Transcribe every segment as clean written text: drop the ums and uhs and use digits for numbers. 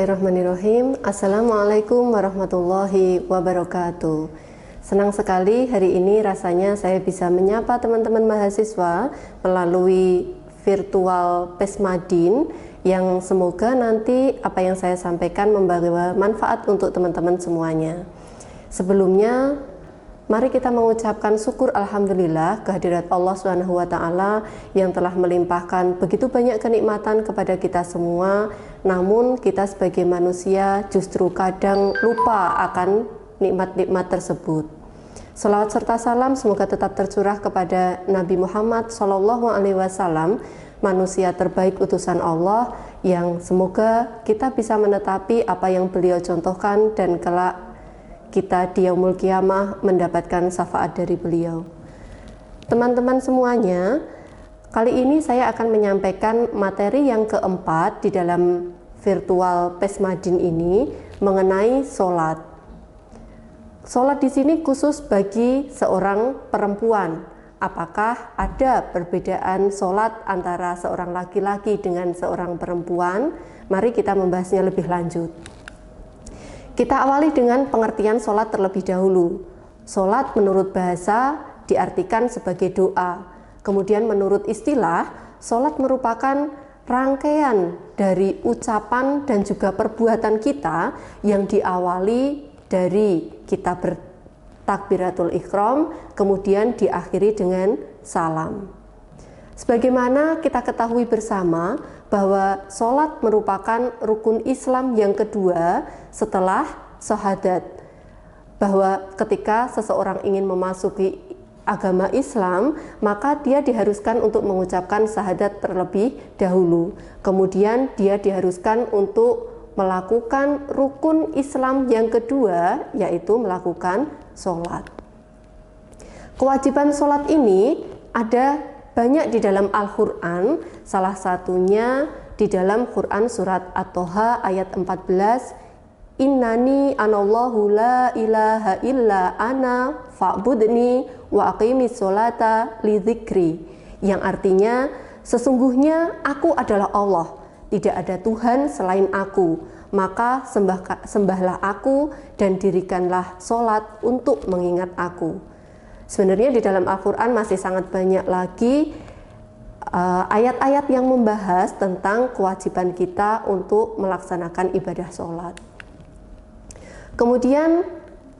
Bismillahirrahmanirrahim. Assalamualaikum warahmatullahi wabarakatuh. Senang sekali hari ini rasanya saya bisa menyapa teman-teman mahasiswa melalui virtual Pesmadin yang semoga nanti apa yang saya sampaikan membawa manfaat untuk teman-teman semuanya. Sebelumnya, mari kita mengucapkan syukur alhamdulillah kehadirat Allah SWT yang telah melimpahkan begitu banyak kenikmatan kepada kita semua. Namun kita sebagai manusia justru kadang lupa akan nikmat-nikmat tersebut. Salawat serta salam semoga tetap tercurah kepada Nabi Muhammad SAW, manusia terbaik utusan Allah, yang semoga kita bisa menetapi apa yang beliau contohkan dan kelak kita di yaumul qiyamah mendapatkan syafaat dari beliau. Teman-teman semuanya, kali ini saya akan menyampaikan materi yang keempat di dalam virtual Pesmadin ini mengenai sholat. Sholat di sini khusus bagi seorang perempuan. Apakah ada perbedaan sholat antara seorang laki-laki dengan seorang perempuan? Mari kita membahasnya lebih lanjut. Kita awali dengan pengertian sholat terlebih dahulu. Sholat menurut bahasa diartikan sebagai doa. Kemudian menurut istilah, sholat merupakan rangkaian dari ucapan dan juga perbuatan kita yang diawali dari kita bertakbiratul ihram, kemudian diakhiri dengan salam. Sebagaimana kita ketahui bersama bahwa sholat merupakan rukun Islam yang kedua setelah syahadat. Bahwa ketika seseorang ingin memasuki agama Islam, maka dia diharuskan untuk mengucapkan syahadat terlebih dahulu. Kemudian dia diharuskan untuk melakukan rukun Islam yang kedua, yaitu melakukan sholat. Kewajiban sholat ini ada banyak di dalam Al-Quran, salah satunya di dalam Quran surat At-Toha ayat 14, Innani anallahu la ilaha illa ana fa'budni wa aqimis sholata li dzikri, yang artinya sesungguhnya aku adalah Allah, tidak ada Tuhan selain aku, maka sembahlah aku dan dirikanlah sholat untuk mengingat aku. Sebenarnya di dalam Al-Quran masih sangat banyak lagi ayat-ayat yang membahas tentang kewajiban kita untuk melaksanakan ibadah sholat. Kemudian,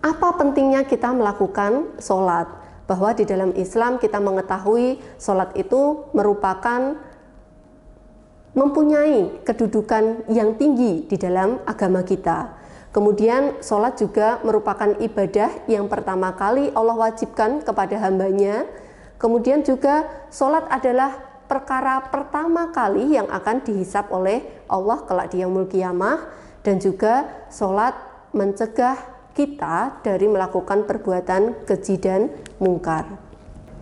apa pentingnya kita melakukan sholat? Bahwa di dalam Islam kita mengetahui sholat itu merupakan mempunyai kedudukan yang tinggi di dalam agama kita. Kemudian sholat juga merupakan ibadah yang pertama kali Allah wajibkan kepada hambanya. Kemudian juga sholat adalah perkara pertama kali yang akan dihisab oleh Allah kelak di yaumul qiyamah. Dan juga sholat mencegah kita dari melakukan perbuatan keji dan mungkar.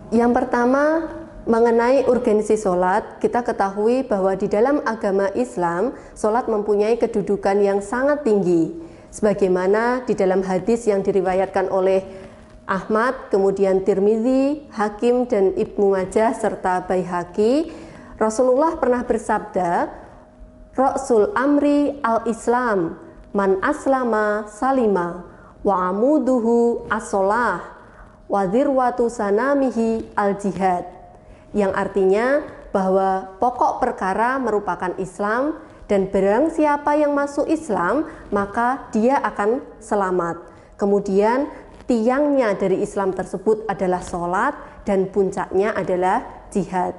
Yang pertama, mengenai urgensi sholat, kita ketahui bahwa di dalam agama Islam, sholat mempunyai kedudukan yang sangat tinggi. Sebagaimana di dalam hadis yang diriwayatkan oleh Ahmad, kemudian Tirmidzi, Hakim, dan Ibnu Majah, serta Baihaqi, Rasulullah pernah bersabda, Ra'sul amri al-Islam, man aslama salima, wa amuduhu as-sholah, wa dzirwatu sanamihi al-jihad. Yang artinya bahwa pokok perkara merupakan Islam, dan barang siapa yang masuk Islam maka dia akan selamat. Kemudian tiangnya dari Islam tersebut adalah sholat dan puncaknya adalah jihad.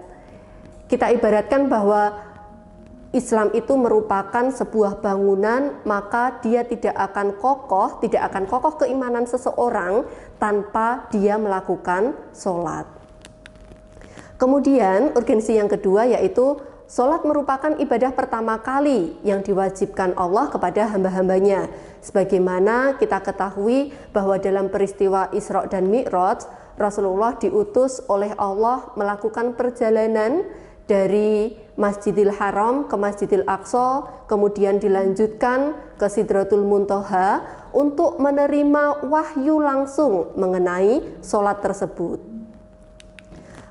Kita ibaratkan bahwa Islam itu merupakan sebuah bangunan, maka dia tidak akan kokoh keimanan seseorang tanpa dia melakukan sholat. Kemudian urgensi yang kedua yaitu sholat merupakan ibadah pertama kali yang diwajibkan Allah kepada hamba-hambanya. Sebagaimana kita ketahui bahwa dalam peristiwa Isra dan Mi'raj, Rasulullah diutus oleh Allah melakukan perjalanan dari Masjidil Haram ke Masjidil Aqsa, kemudian dilanjutkan ke Sidratul Muntaha untuk menerima wahyu langsung mengenai sholat tersebut.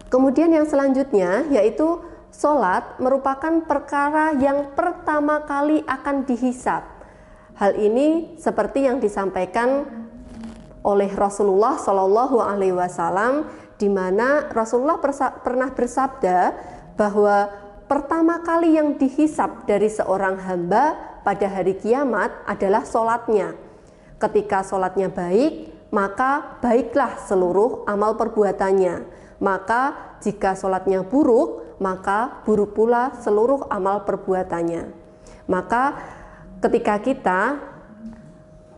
Kemudian yang selanjutnya yaitu sholat merupakan perkara yang pertama kali akan dihisab. Hal ini seperti yang disampaikan oleh Rasulullah Shallallahu Alaihi Wasallam, di mana Rasulullah pernah bersabda bahwa pertama kali yang dihisab dari seorang hamba pada hari kiamat adalah sholatnya. Ketika sholatnya baik, maka baiklah seluruh amal perbuatannya. Maka jika sholatnya buruk, maka buruk pula seluruh amal perbuatannya. Maka ketika kita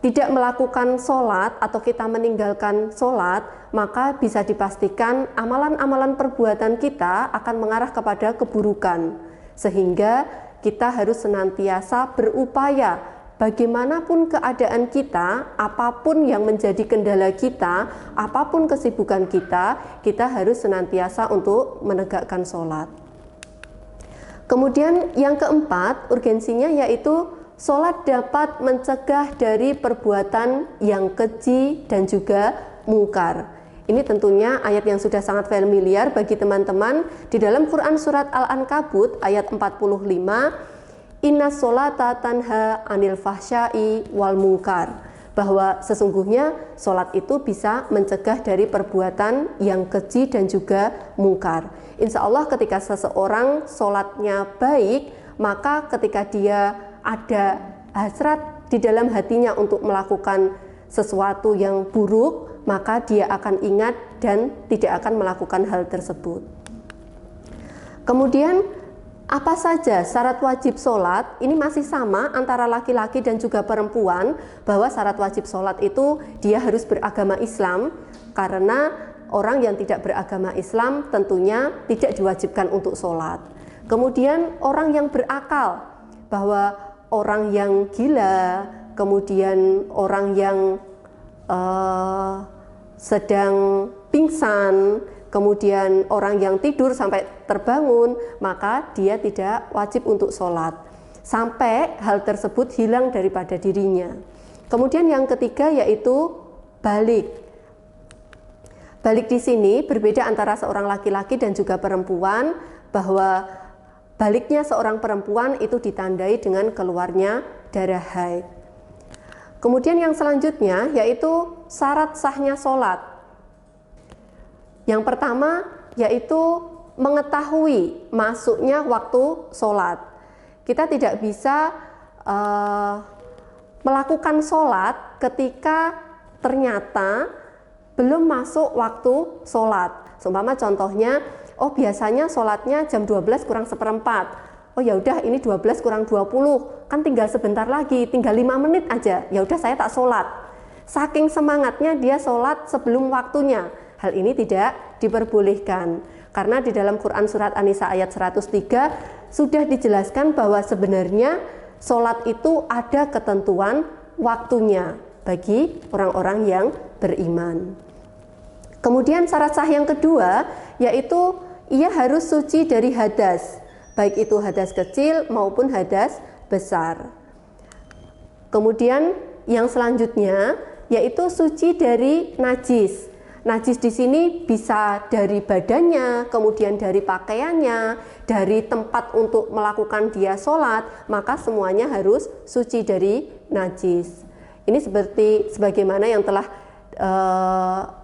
tidak melakukan sholat atau kita meninggalkan sholat, maka bisa dipastikan amalan-amalan perbuatan kita akan mengarah kepada keburukan. Sehingga kita harus senantiasa berupaya bagaimanapun keadaan kita, apapun yang menjadi kendala kita, apapun kesibukan kita harus senantiasa untuk menegakkan sholat. Kemudian yang keempat, urgensinya yaitu sholat dapat mencegah dari perbuatan yang keji dan juga mungkar. Ini tentunya ayat yang sudah sangat familiar bagi teman-teman. Di dalam Quran surat Al-Ankabut ayat 45, Inna sholata tanha anil fahsyai wal mungkar, bahwa sesungguhnya sholat itu bisa mencegah dari perbuatan yang keji dan juga mungkar. Insya Allah ketika seseorang sholatnya baik, maka ketika dia ada hasrat di dalam hatinya untuk melakukan sesuatu yang buruk, maka dia akan ingat dan tidak akan melakukan hal tersebut. Kemudian apa saja syarat wajib sholat? Ini masih sama antara laki-laki dan juga perempuan, bahwa syarat wajib sholat itu dia harus beragama Islam, karena orang yang tidak beragama Islam tentunya tidak diwajibkan untuk sholat. Kemudian orang yang berakal, bahwa orang yang gila, kemudian orang yang sedang pingsan, kemudian orang yang tidur sampai terbangun, maka dia tidak wajib untuk sholat sampai hal tersebut hilang daripada dirinya. Kemudian yang ketiga yaitu balik. Balik di sini berbeda antara seorang laki-laki dan juga perempuan, bahwa baliknya seorang perempuan itu ditandai dengan keluarnya darah haid. Kemudian yang selanjutnya yaitu syarat sahnya sholat. Yang pertama yaitu mengetahui masuknya waktu sholat. Kita tidak bisa melakukan sholat ketika ternyata belum masuk waktu sholat. Seumpama contohnya, oh biasanya sholatnya jam 12 kurang seperempat. Oh ya udah ini 12 kurang 20, kan tinggal sebentar lagi, tinggal 5 menit aja. Ya udah saya tak sholat. Saking semangatnya dia sholat sebelum waktunya. Hal ini tidak diperbolehkan. Karena di dalam Quran surat An-Nisa ayat 103 sudah dijelaskan bahwa sebenarnya sholat itu ada ketentuan waktunya bagi orang-orang yang beriman. Kemudian syarat sah yang kedua yaitu ia harus suci dari hadas, baik itu hadas kecil maupun hadas besar. Kemudian yang selanjutnya yaitu suci dari najis. Najis di sini bisa dari badannya, kemudian dari pakaiannya, dari tempat untuk melakukan dia sholat, maka semuanya harus suci dari najis. Ini sebagaimana yang telah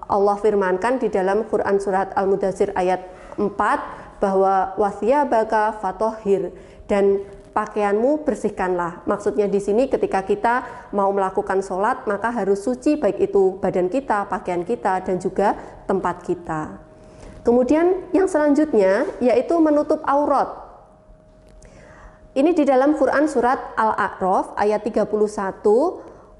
Allah firmankan di dalam Quran surat Al-Mudaththir ayat 4, bahwa wasiyabaka fatohhir, dan pakaianmu bersihkanlah. Maksudnya di sini ketika kita mau melakukan sholat maka harus suci, baik itu badan kita, pakaian kita, dan juga tempat kita. Kemudian yang selanjutnya yaitu menutup aurat. Ini di dalam Quran surat Al-A'raf ayat 31,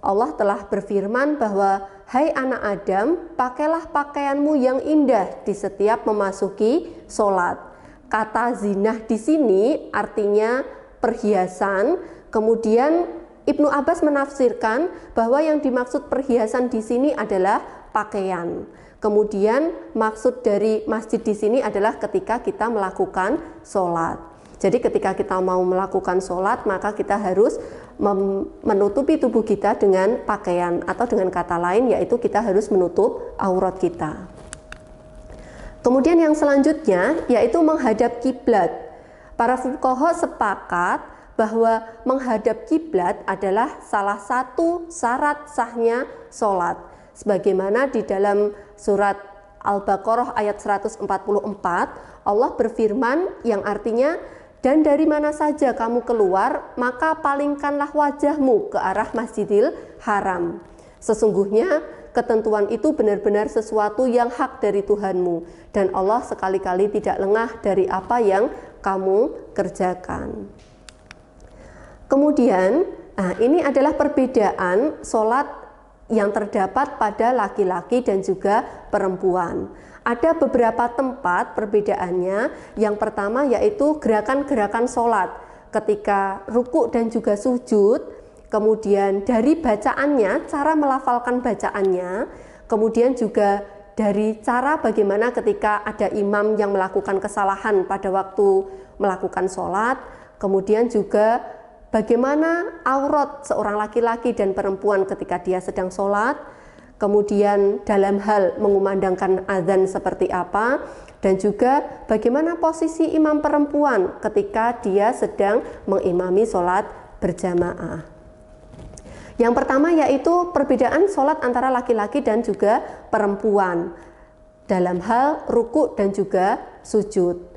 Allah telah berfirman bahwa hai anak Adam, pakailah pakaianmu yang indah di setiap memasuki sholat. Kata zinah di sini artinya perhiasan. Kemudian Ibnu Abbas menafsirkan bahwa yang dimaksud perhiasan di sini adalah pakaian. Kemudian maksud dari masjid di sini adalah ketika kita melakukan sholat. Jadi ketika kita mau melakukan sholat maka kita harus menutupi tubuh kita dengan pakaian, atau dengan kata lain yaitu kita harus menutup aurat kita. Kemudian yang selanjutnya yaitu menghadap kiblat. Para fuqaha sepakat bahwa menghadap kiblat adalah salah satu syarat sahnya sholat. Sebagaimana di dalam surat Al-Baqarah ayat 144, Allah berfirman yang artinya, dan dari mana saja kamu keluar, maka palingkanlah wajahmu ke arah Masjidil Haram. Sesungguhnya ketentuan itu benar-benar sesuatu yang hak dari Tuhanmu, dan Allah sekali-kali tidak lengah dari apa yang kamu kerjakan. Kemudian, ini adalah perbedaan sholat yang terdapat pada laki-laki dan juga perempuan. Ada beberapa tempat perbedaannya. Yang pertama yaitu gerakan-gerakan sholat ketika ruku dan juga sujud, kemudian dari bacaannya, cara melafalkan bacaannya, kemudian juga dari cara bagaimana ketika ada imam yang melakukan kesalahan pada waktu melakukan sholat, kemudian juga bagaimana aurat seorang laki-laki dan perempuan ketika dia sedang sholat, kemudian dalam hal mengumandangkan azan seperti apa, dan juga bagaimana posisi imam perempuan ketika dia sedang mengimami sholat berjamaah. Yang pertama yaitu perbedaan sholat antara laki-laki dan juga perempuan dalam hal ruku dan juga sujud.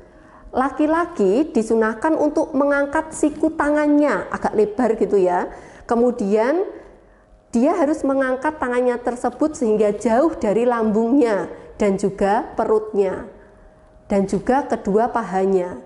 Laki-laki disunahkan untuk mengangkat siku tangannya agak lebar gitu ya, kemudian dia harus mengangkat tangannya tersebut sehingga jauh dari lambungnya dan juga perutnya dan juga kedua pahanya.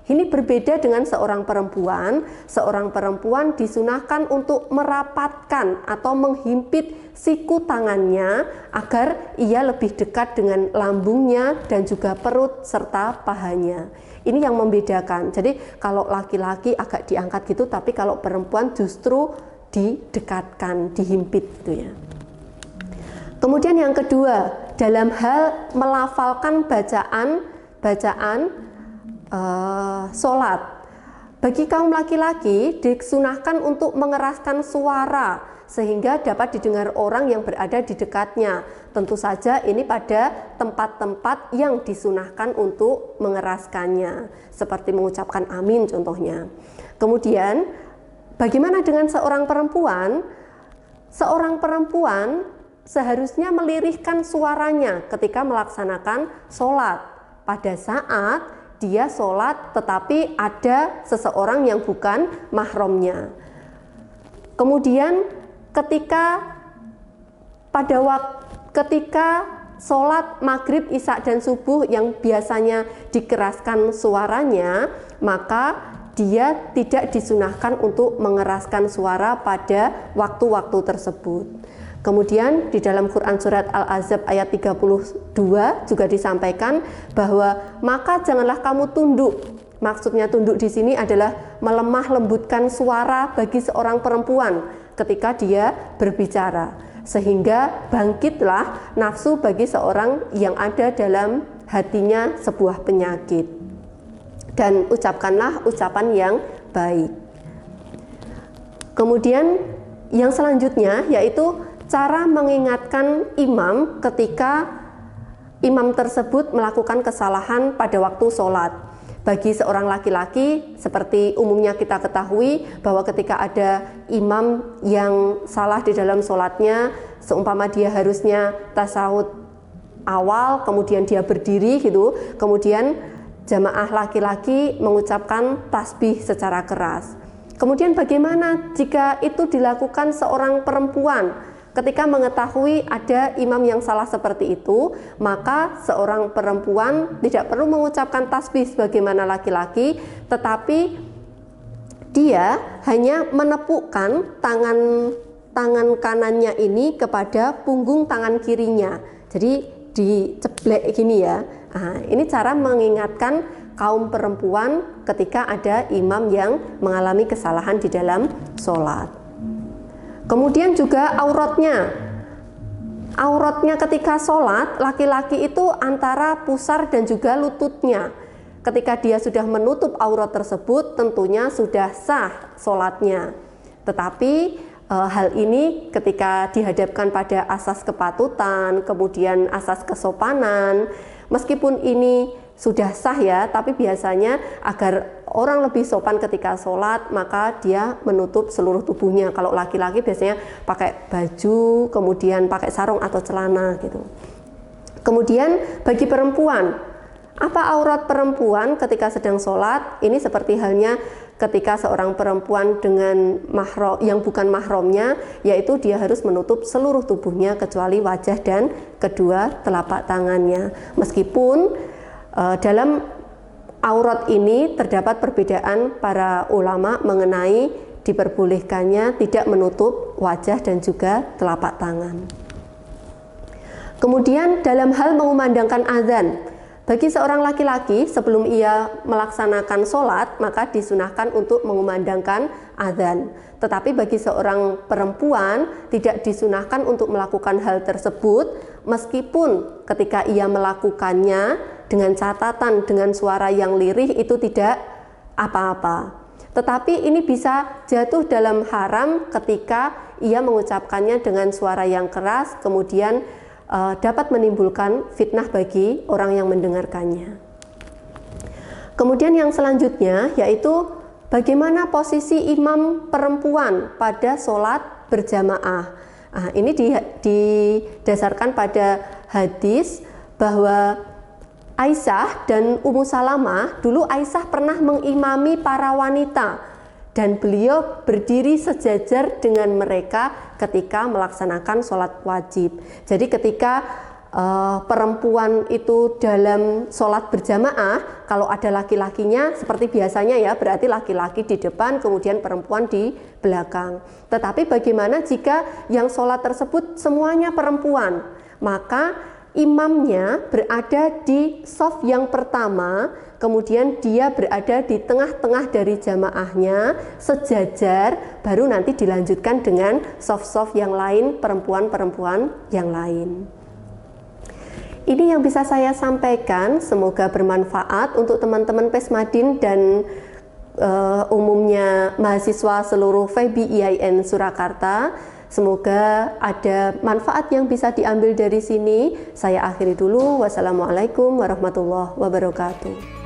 Ini berbeda dengan seorang perempuan. Seorang perempuan disunahkan untuk merapatkan atau menghimpit siku tangannya agar ia lebih dekat dengan lambungnya dan juga perut serta pahanya. Ini yang membedakan. Jadi kalau laki-laki agak diangkat gitu, tapi kalau perempuan justru didekatkan, dihimpit gitu ya. Kemudian yang kedua, dalam hal melafalkan bacaan sholat, bagi kaum laki-laki disunahkan untuk mengeraskan suara sehingga dapat didengar orang yang berada di dekatnya. Tentu saja ini pada tempat-tempat yang disunahkan untuk mengeraskannya, seperti mengucapkan amin contohnya. Kemudian bagaimana dengan seorang perempuan? Seorang perempuan seharusnya melirihkan suaranya ketika melaksanakan sholat pada saat dia sholat tetapi ada seseorang yang bukan mahramnya. Kemudian ketika sholat maghrib, isya dan subuh yang biasanya dikeraskan suaranya, maka dia tidak disunahkan untuk mengeraskan suara pada waktu-waktu tersebut. Kemudian di dalam Quran surat Al-Ahzab ayat 32 juga disampaikan bahwa maka janganlah kamu tunduk. Maksudnya tunduk di sini adalah melemah lembutkan suara bagi seorang perempuan ketika dia berbicara, sehingga bangkitlah nafsu bagi seorang yang ada dalam hatinya sebuah penyakit. Dan ucapkanlah ucapan yang baik. Kemudian yang selanjutnya yaitu cara mengingatkan imam ketika imam tersebut melakukan kesalahan pada waktu sholat. Bagi seorang laki-laki, seperti umumnya kita ketahui bahwa ketika ada imam yang salah di dalam sholatnya, seumpama dia harusnya tasyahud awal, kemudian dia berdiri gitu, kemudian jamaah laki-laki mengucapkan tasbih secara keras. Kemudian bagaimana jika itu dilakukan seorang perempuan? Ketika mengetahui ada imam yang salah seperti itu, maka seorang perempuan tidak perlu mengucapkan tasbih sebagaimana laki-laki, tetapi dia hanya menepukkan tangan kanannya ini kepada punggung tangan kirinya. Jadi diceblek gini ya. Nah, ini cara mengingatkan kaum perempuan ketika ada imam yang mengalami kesalahan di dalam sholat. Kemudian juga auratnya ketika sholat, laki-laki itu antara pusar dan juga lututnya. Ketika dia sudah menutup aurat tersebut, tentunya sudah sah sholatnya. Tetapi hal ini ketika dihadapkan pada asas kepatutan, kemudian asas kesopanan, meskipun ini sudah sah ya, tapi biasanya agar orang lebih sopan ketika sholat, maka dia menutup seluruh tubuhnya. Kalau laki-laki biasanya pakai baju, kemudian pakai sarung atau celana gitu. Kemudian bagi perempuan, apa aurat perempuan ketika sedang sholat? Ini seperti halnya ketika seorang perempuan dengan mahram yang bukan mahramnya, yaitu dia harus menutup seluruh tubuhnya kecuali wajah dan kedua telapak tangannya. Meskipun dalam aurat ini terdapat perbedaan para ulama mengenai diperbolehkannya tidak menutup wajah dan juga telapak tangan. Kemudian dalam hal mengumandangkan azan, bagi seorang laki-laki sebelum ia melaksanakan sholat maka disunahkan untuk mengumandangkan azan. Tetapi bagi seorang perempuan tidak disunahkan untuk melakukan hal tersebut, meskipun ketika ia melakukannya dengan catatan dengan suara yang lirih itu tidak apa-apa. Tetapi ini bisa jatuh dalam haram ketika ia mengucapkannya dengan suara yang keras, kemudian dapat menimbulkan fitnah bagi orang yang mendengarkannya. Kemudian yang selanjutnya yaitu bagaimana posisi imam perempuan pada sholat berjamaah. Ini didasarkan pada hadis bahwa Aisyah dan Ummu Salamah, dulu Aisyah pernah mengimami para wanita dan beliau berdiri sejajar dengan mereka ketika melaksanakan sholat wajib. Jadi ketika perempuan itu dalam sholat berjamaah, kalau ada laki-lakinya seperti biasanya ya, berarti laki-laki di depan kemudian perempuan di belakang. Tetapi bagaimana jika yang sholat tersebut semuanya perempuan? Maka imamnya berada di shaf yang pertama, kemudian dia berada di tengah-tengah dari jamaahnya sejajar, baru nanti dilanjutkan dengan shaf-shaf yang lain, perempuan-perempuan yang lain. Ini yang bisa saya sampaikan, semoga bermanfaat untuk teman-teman Pesmadin dan umumnya mahasiswa seluruh FEBI IAIN Surakarta. Semoga ada manfaat yang bisa diambil dari sini. Saya akhiri dulu. Wassalamualaikum warahmatullahi wabarakatuh.